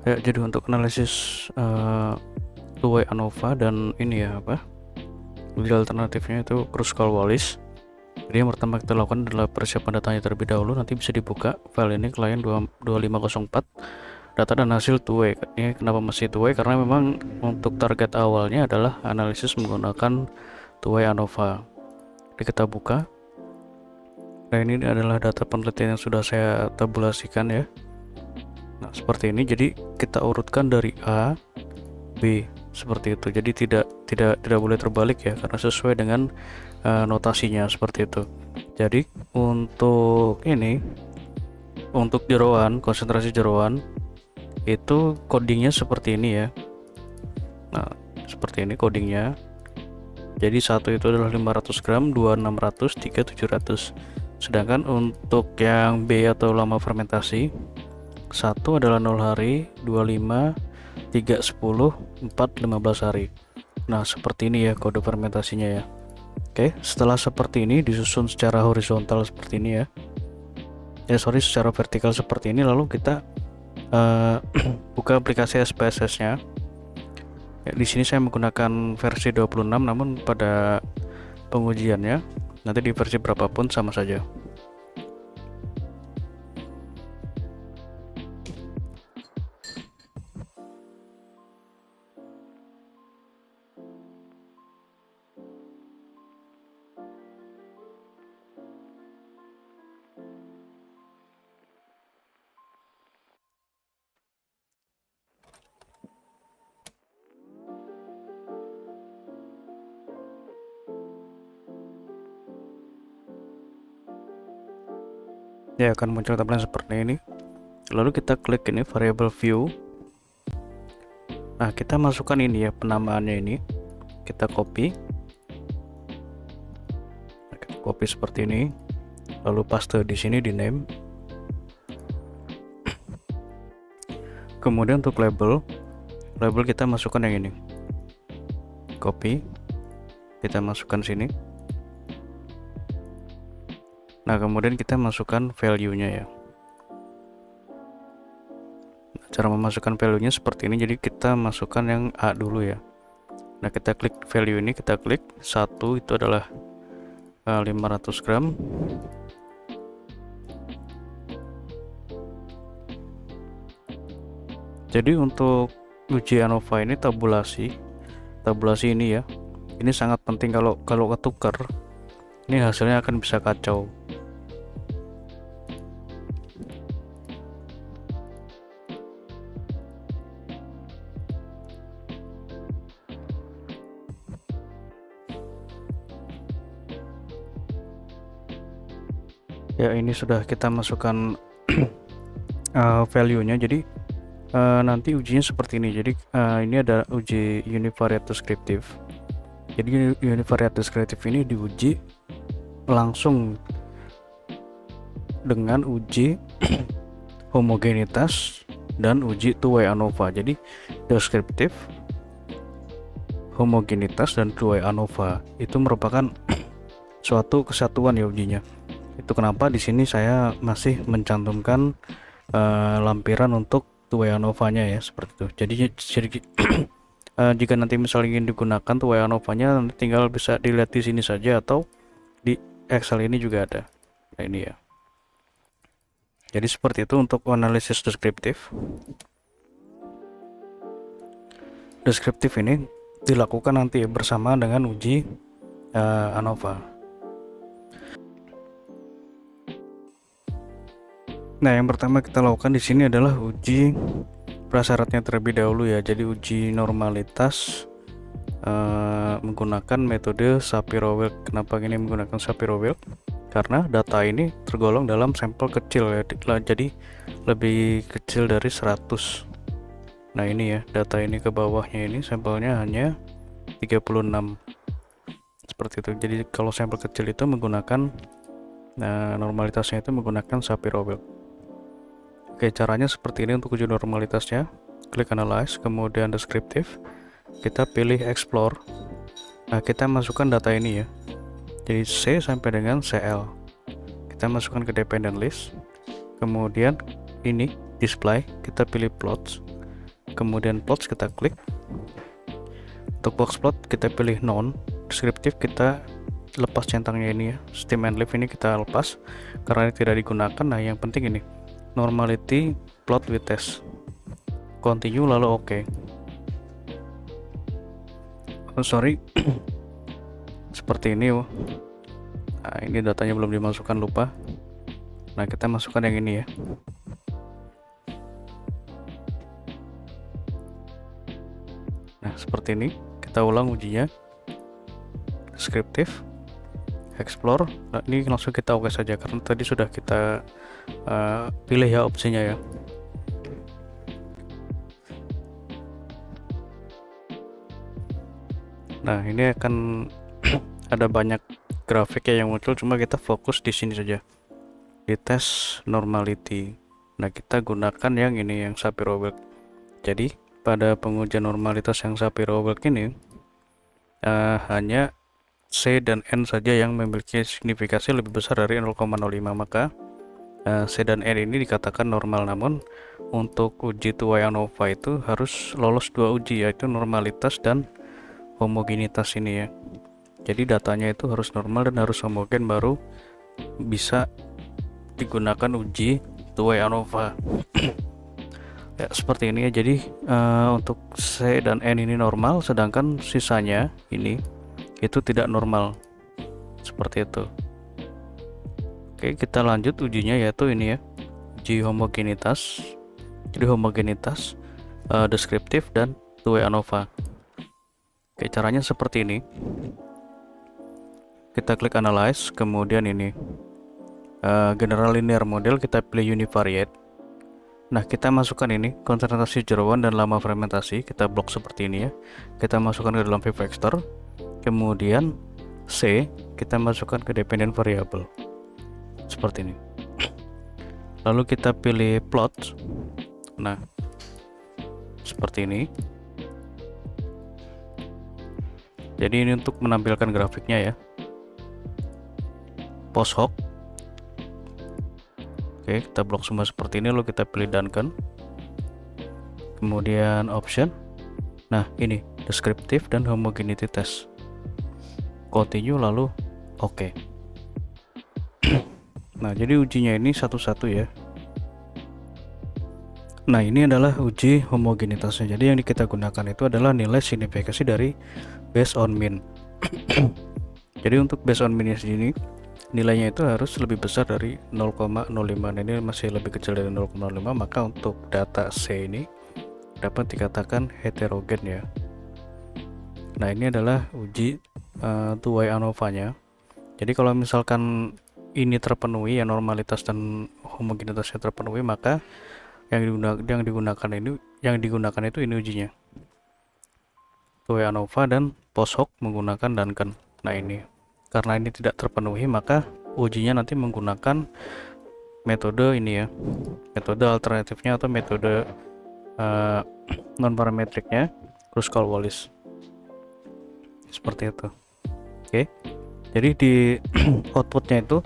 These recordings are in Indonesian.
Ya, jadi untuk analisis two-way ANOVA dan ini ya apa? Jadi alternatifnya itu Kruskal-Wallis. Jadi yang pertama kita lakukan adalah persiapan datanya terlebih dahulu. Nanti bisa dibuka file ini client 2504 data dan hasil two-way. Ini kenapa masih two-way? Karena memang untuk target awalnya adalah analisis menggunakan two-way ANOVA. Jadi kita buka. Nah, ini adalah data penelitian yang sudah saya tabulasikan ya. Nah, seperti ini. Jadi kita urutkan dari A, B seperti itu. Jadi tidak boleh terbalik ya, karena sesuai dengan notasinya seperti itu. Jadi untuk ini, untuk jeroan, konsentrasi jeroan itu codingnya seperti ini ya. Nah, seperti ini codingnya. Jadi satu itu adalah 500 gram, 2 600, 3 700. Sedangkan untuk yang B atau lama fermentasi, satu adalah 0 hari, 25, 3 10, 4 15 hari. Nah, seperti ini ya kode fermentasinya ya. Oke, setelah seperti ini disusun secara horizontal seperti ini ya. Secara vertikal seperti ini, lalu kita buka aplikasi SPSS-nya. Ya, di sini saya menggunakan versi 26, namun pada pengujiannya nanti di versi berapapun sama saja. Ya, akan muncul tampilan seperti ini. Lalu kita klik ini variable view. Nah, kita masukkan ini ya, penamaannya ini. Kita copy. Nah, kita copy seperti ini. Lalu paste di sini di name. Kemudian untuk label kita masukkan yang ini. Copy. Kita masukkan sini. Nah, kemudian kita masukkan value-nya ya. Cara memasukkan value-nya seperti ini. Jadi kita masukkan yang A dulu ya. Nah, kita klik value ini, kita klik 1 itu adalah 500 gram. Jadi untuk uji ANOVA ini tabulasi ini ya. Ini sangat penting, kalau ketukar ini hasilnya akan bisa kacau. Ya, ini sudah kita masukkan value-nya. Jadi nanti ujinya seperti ini. Jadi ini ada uji univariate descriptive. Jadi univariate descriptive ini diuji langsung dengan uji homogenitas dan uji two-way ANOVA. Jadi deskriptif, homogenitas, dan two-way ANOVA itu merupakan suatu kesatuan ya ujinya. Itu kenapa di sini saya masih mencantumkan lampiran untuk two-way ANOVA-nya ya, seperti itu. Jadi jika nanti misalnya ingin digunakan two-way ANOVA-nya, nanti tinggal bisa dilihat di sini saja atau di Excel ini juga ada. Nah, ini ya. Jadi seperti itu untuk analisis deskriptif. Deskriptif ini dilakukan nanti bersama dengan uji ANOVA. Nah, yang pertama kita lakukan di sini adalah uji prasyaratnya terlebih dahulu ya. Jadi uji normalitas menggunakan metode Shapiro-Wilk. Kenapa ini menggunakan Shapiro-Wilk? Karena data ini tergolong dalam sampel kecil ya. Jadi lebih kecil dari 100. Nah, ini ya, data ini ke bawahnya ini sampelnya hanya 36. Seperti itu. Jadi kalau sampel kecil itu menggunakan normalitasnya itu menggunakan Shapiro-Wilk. Oke, caranya seperti ini untuk uji normalitasnya. Klik analyze, kemudian deskriptif. Kita pilih explore. Nah, kita masukkan data ini ya. Jadi C sampai dengan CL. Kita masukkan ke dependent list. Kemudian ini display, kita pilih plots. kemudian plots kita klik. Untuk box plot kita pilih non, deskriptif kita lepas centangnya ini ya, stem and leaf ini kita lepas karena ini tidak digunakan. Nah yang penting ini normality plot with test, continue lalu oke. Sorry seperti ini. Nah ini datanya belum dimasukkan, lupa. Nah kita masukkan yang ini ya. Nah seperti ini, kita ulang ujinya. Deskriptif, explore. Nah ini langsung kita oke saja karena tadi sudah kita pilih ya opsinya ya. Nah ini akan ada banyak grafik ya yang muncul, cuma kita fokus di sini saja di tes normality. Nah kita gunakan yang ini, yang Shapiro-Wilk. Jadi pada pengujian normalitas yang Shapiro-Wilk ini hanya C dan N saja yang memiliki signifikasi lebih besar dari 0,05, maka C dan N ini dikatakan normal. Namun untuk uji tuai ANOVA itu harus lolos 2 uji, yaitu normalitas dan homogenitas ini ya. Jadi datanya itu harus normal dan harus homogen baru bisa digunakan uji tuai ANOVA. Ya seperti ini ya. Jadi untuk C dan N ini normal, sedangkan sisanya ini itu tidak normal, seperti itu. Oke, kita lanjut ujinya, yaitu ini ya, uji homogenitas. Jadi homogenitas, deskriptif dan two-way ANOVA. Oke, caranya seperti ini. Kita klik analyze, kemudian ini general linear model, kita pilih univariate. Nah kita masukkan ini konsentrasi jeroan dan lama fermentasi, kita blok seperti ini ya. Kita masukkan ke dalam vivexter. Kemudian C kita masukkan ke dependent variable seperti ini. Lalu kita pilih plot. Nah seperti ini. Jadi ini untuk menampilkan grafiknya ya. Post hoc. Oke, kita blok semua seperti ini, lalu kita pilih Duncan. Kemudian option. Nah ini deskriptif dan homogeneity test. Continue lalu oke. Nah jadi ujinya ini satu-satu ya. Nah ini adalah uji homogenitasnya. Jadi yang kita gunakan itu adalah nilai signifikasi dari based on mean. Jadi untuk based on mean ini nilainya itu harus lebih besar dari 0,05. Ini masih lebih kecil dari 0,05, maka untuk data C ini dapat dikatakan heterogen ya. Nah ini adalah uji two-way ANOVA-nya. Jadi kalau misalkan ini terpenuhi ya, normalitas dan homogenitasnya terpenuhi, maka yang digunakan itu ini ujinya, two-way ANOVA dan post hoc menggunakan Duncan. Nah ini karena ini tidak terpenuhi, maka ujinya nanti menggunakan metode ini ya, metode alternatifnya atau metode non parametriknya Kruskal-Wallis seperti itu. Oke, jadi di outputnya itu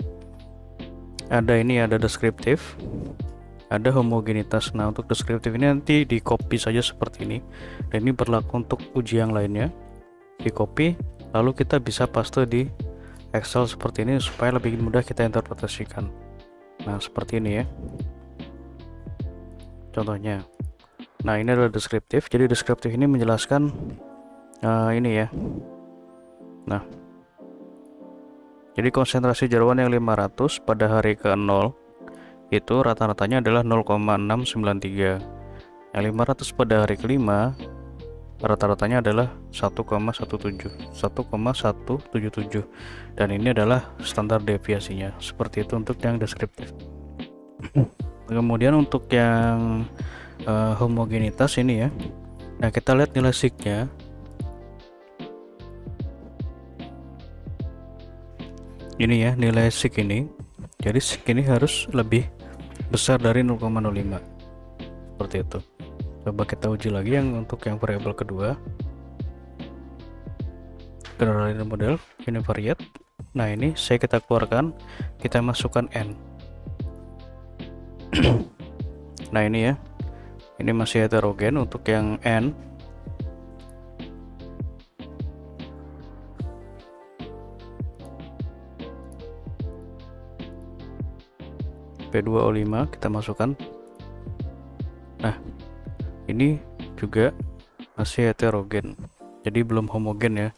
ada ini, ada deskriptif, ada homogenitas. Nah untuk deskriptif ini nanti di copy saja seperti ini, dan ini berlaku untuk uji yang lainnya. Di copy lalu kita bisa paste di Excel seperti ini supaya lebih mudah kita interpretasikan. Nah seperti ini ya contohnya. Nah ini adalah deskriptif. Jadi deskriptif ini menjelaskan ini ya. Nah jadi konsentrasi jeroan yang 500 pada hari ke-0 itu rata-ratanya adalah 0,693. Yang 500 pada hari ke-5 rata-ratanya adalah 1,17, dan ini adalah standar deviasinya. Seperti itu untuk yang deskriptif. Kemudian untuk yang homogenitas ini ya. Nah kita lihat nilai signya. Ini ya nilai sig ini. Jadi sig ini harus lebih besar dari 0,05. Seperti itu. Coba kita uji lagi yang untuk yang variabel kedua. General linear model univariate. Nah ini saya kita keluarkan, kita masukkan n. Nah ini ya Ini masih heterogen untuk yang N. P2O5 kita masukkan. Nah, ini juga masih heterogen, jadi belum homogen ya.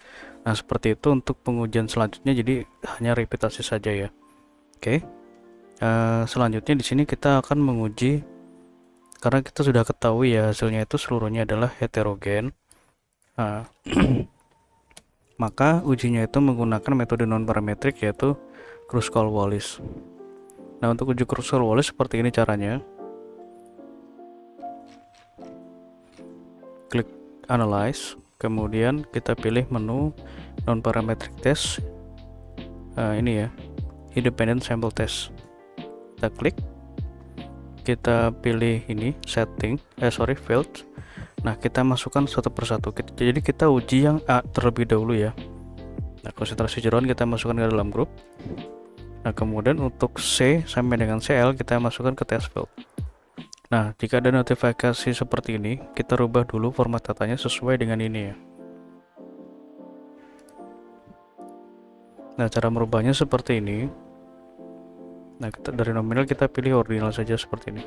Nah, seperti itu untuk pengujian selanjutnya, jadi hanya repetasi saja ya. Oke. Selanjutnya di sini kita akan menguji, karena kita sudah ketahui ya hasilnya itu seluruhnya adalah heterogen. Nah, maka ujinya itu menggunakan metode non parametrik, yaitu Kruskal-Wallis. Nah, untuk uji Kruskal-Wallis seperti ini caranya. Klik Analyze, kemudian kita pilih menu non parametric test. Ini ya, Independent Sample Test. Kita klik, kita pilih ini setting, field. Nah, kita masukkan satu persatu. Jadi kita uji yang A terlebih dahulu ya. Nah, konsentrasi jeroan kita masukkan ke dalam grup. Nah, kemudian untuk C sampai dengan CL kita masukkan ke test field. Nah, jika ada notifikasi seperti ini, kita rubah dulu format datanya sesuai dengan ini ya. Nah, cara merubahnya seperti ini. Nah, kita dari nominal kita pilih ordinal saja seperti ini.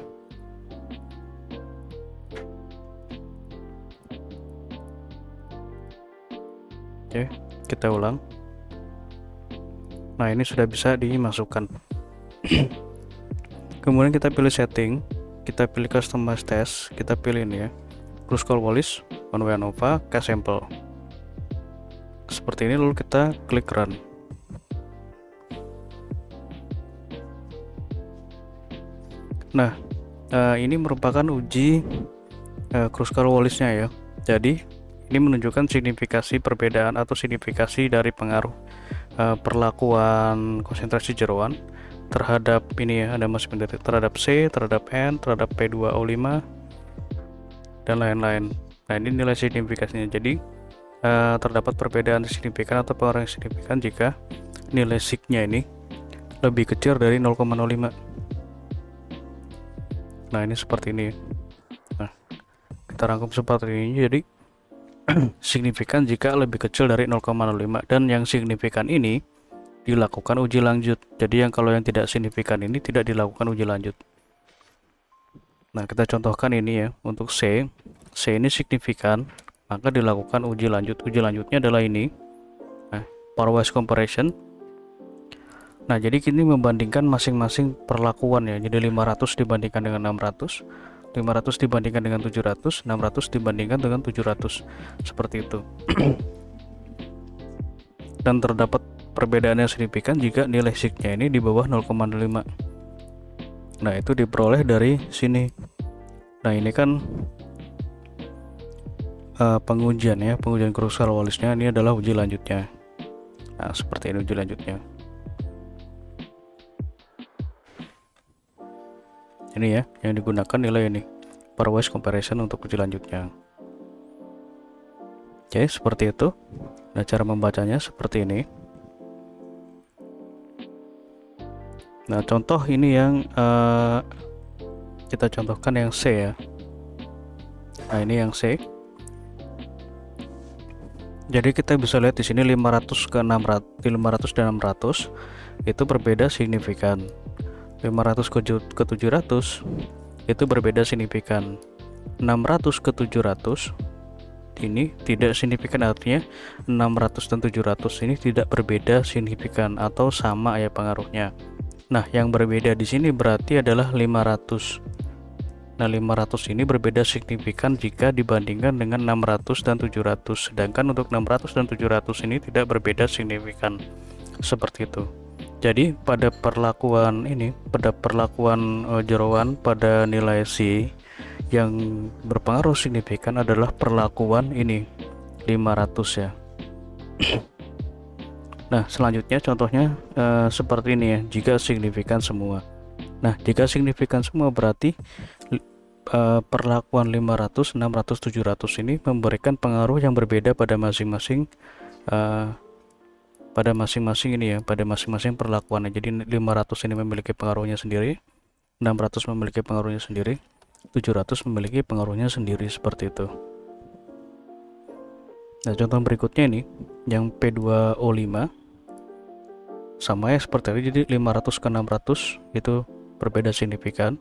Oke, kita ulang. Nah, ini sudah bisa dimasukkan. Kemudian kita pilih setting, kita pilih customize test, kita pilih ini ya, Kruskal-Wallis, one-way ANOVA, case sample. Seperti ini, lalu kita klik run. Nah, ini merupakan uji Kruskal-Wallisnya ya. Jadi ini menunjukkan signifikasi perbedaan atau signifikasi dari pengaruh perlakuan konsentrasi jeroan terhadap ini ya, ada masing-masing terhadap C, terhadap N, terhadap P2O5 dan lain-lain. Nah, ini nilai signifikasinya. Jadi terdapat perbedaan signifikan atau pengaruh yang signifikan jika nilai sig-nya ini lebih kecil dari 0,05. Nah, ini seperti ini. Nah, kita rangkum seperti ini. Jadi signifikan jika lebih kecil dari 0,05, dan yang signifikan ini dilakukan uji lanjut. Jadi kalau yang tidak signifikan ini tidak dilakukan uji lanjut. Nah, kita contohkan ini ya, untuk C ini signifikan, maka dilakukan uji lanjut. Uji lanjutnya adalah ini, pairwise comparison. Nah, jadi kini membandingkan masing-masing perlakuan ya. Jadi 500 dibandingkan dengan 600, 500 dibandingkan dengan 700, 600 dibandingkan dengan 700, seperti itu. Dan terdapat perbedaan yang signifikan jika nilai sig-nya ini di bawah 0,5. Nah, itu diperoleh dari sini. Nah, ini kan pengujian ya, pengujian Kruskal-Wallisnya. Ini adalah uji lanjutnya. Nah, seperti ini uji lanjutnya. Ini ya yang digunakan nilai ini, pairwise comparison untuk uji lanjutnya. Oke, seperti itu. Nah, cara membacanya seperti ini. Nah, contoh ini yang kita contohkan yang C ya. Nah, ini yang C. Jadi kita bisa lihat di sini 500 ke 600, 500 dan 600 itu berbeda signifikan. 500 ke 700 itu berbeda signifikan. 600 ke 700 ini tidak signifikan, artinya 600 dan 700 ini tidak berbeda signifikan atau sama ya pengaruhnya. Nah, yang berbeda di sini berarti adalah 500. Nah, 500 ini berbeda signifikan jika dibandingkan dengan 600 dan 700, sedangkan untuk 600 dan 700 ini tidak berbeda signifikan. Seperti itu. Jadi pada perlakuan ini, pada perlakuan jeroan pada nilai C, yang berpengaruh signifikan adalah perlakuan ini 500 ya. Nah, selanjutnya contohnya seperti ini ya, jika signifikan semua. Nah, jika signifikan semua berarti perlakuan 500, 600, 700 ini memberikan pengaruh yang berbeda pada masing-masing ini ya, pada masing-masing perlakuannya. Jadi 500 ini memiliki pengaruhnya sendiri, 600 memiliki pengaruhnya sendiri, 700 memiliki pengaruhnya sendiri seperti itu. Nah, contoh berikutnya ini yang P2O5 sama ya seperti tadi, jadi 500 ke 600 itu berbeda signifikan,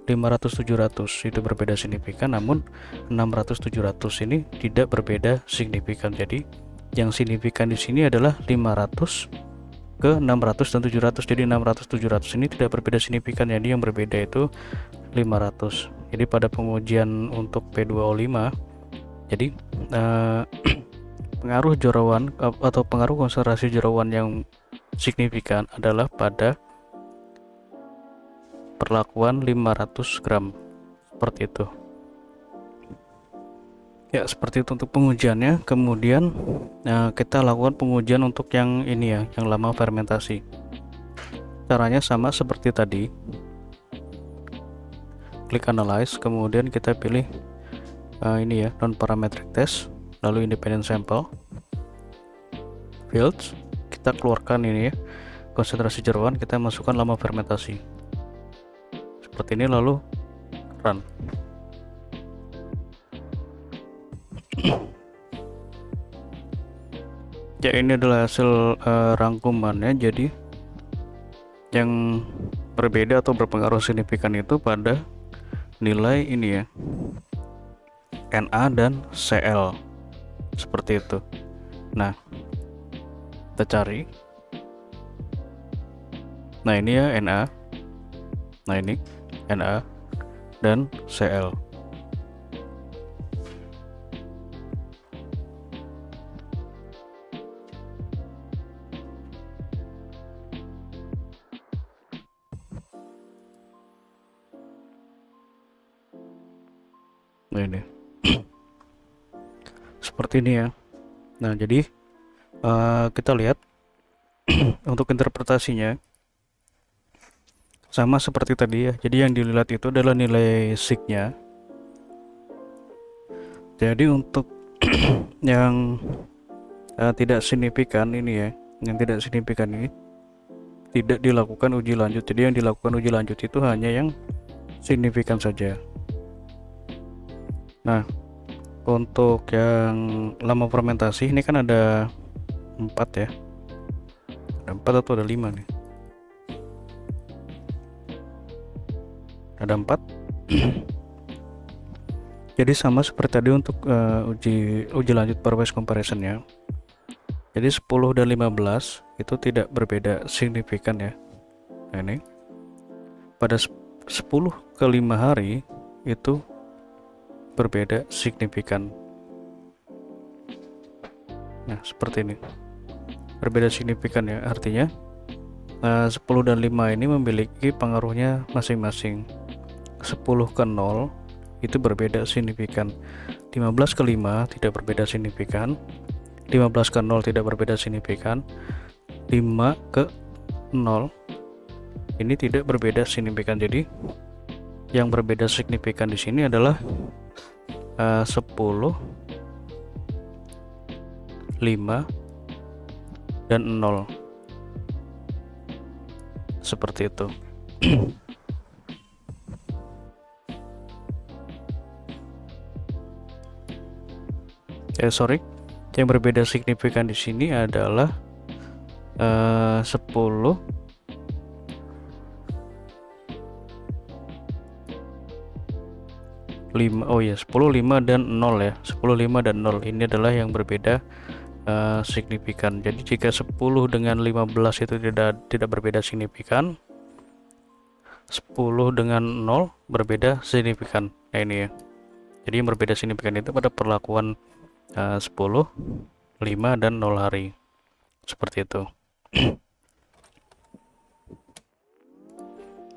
500 700 itu berbeda signifikan, namun 600 700 ini tidak berbeda signifikan. Jadi yang signifikan di sini adalah 500 ke 600 dan 700. Jadi 600 700 ini tidak berbeda signifikan, jadi yang berbeda itu 500. Jadi pada pengujian untuk P2O5, jadi pengaruh jeroan atau pengaruh konsentrasi jeroan yang signifikan adalah pada perlakuan 500 gram seperti itu ya. Seperti itu untuk pengujiannya. Kemudian kita lakukan pengujian untuk yang ini ya, yang lama fermentasi. Caranya sama seperti tadi, klik analyze, kemudian kita pilih ini ya, non parametric test, lalu independent sample fields, kita keluarkan ini ya, konsentrasi jeroan, kita masukkan lama fermentasi seperti ini, lalu run. Ya, ini adalah hasil rangkumannya. Jadi yang berbeda atau berpengaruh signifikan itu pada nilai ini ya, Na dan Cl seperti itu. Nah, kita cari. Nah, ini ya Na. Nah, ini Na dan Cl. Nah, ini seperti ini ya. Nah, jadi kita lihat untuk interpretasinya sama seperti tadi ya. Jadi yang dilihat itu adalah nilai sig-nya. Jadi untuk yang tidak signifikan ini ya, yang tidak signifikan ini tidak dilakukan uji lanjut. Jadi yang dilakukan uji lanjut itu hanya yang signifikan saja. Nah, untuk yang lama fermentasi ini kan ada 4 ya. Ada 4 atau ada 5 nih? Ada 4. Jadi sama seperti tadi untuk uji lanjut pairwise comparison ya. Jadi 10 dan 15 itu tidak berbeda signifikan ya. Nah, ini pada 10 ke 5 hari itu berbeda signifikan. Nah, seperti ini, berbeda signifikan ya. Artinya 10 dan 5 ini memiliki pengaruhnya masing-masing. 10 ke 0 itu berbeda signifikan, 15 ke 5 tidak berbeda signifikan, 15 ke 0 tidak berbeda signifikan, 5 ke 0 ini tidak berbeda signifikan. Jadi yang berbeda signifikan di sini adalah 10, 5 dan 0 seperti itu. Yang berbeda signifikan di sini adalah 10, 5 dan 0 ya. 10, 5 dan 0 ini adalah yang berbeda signifikan. Jadi jika 10 dengan 15 itu tidak berbeda signifikan, 10 dengan 0 berbeda signifikan. Nah, ini ya. Jadi yang berbeda signifikan itu pada perlakuan 10, 5 dan 0 hari. Seperti itu.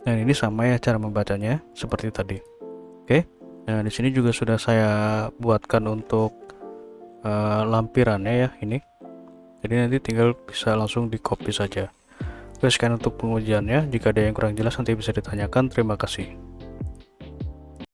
Dan ini sama ya cara membacanya seperti tadi. Oke. Nah, di sini juga sudah saya buatkan untuk lampirannya ya ini. Jadi nanti tinggal bisa langsung di copy saja. Oke, sekian untuk pengujiannya. Jika ada yang kurang jelas nanti bisa ditanyakan. Terima kasih.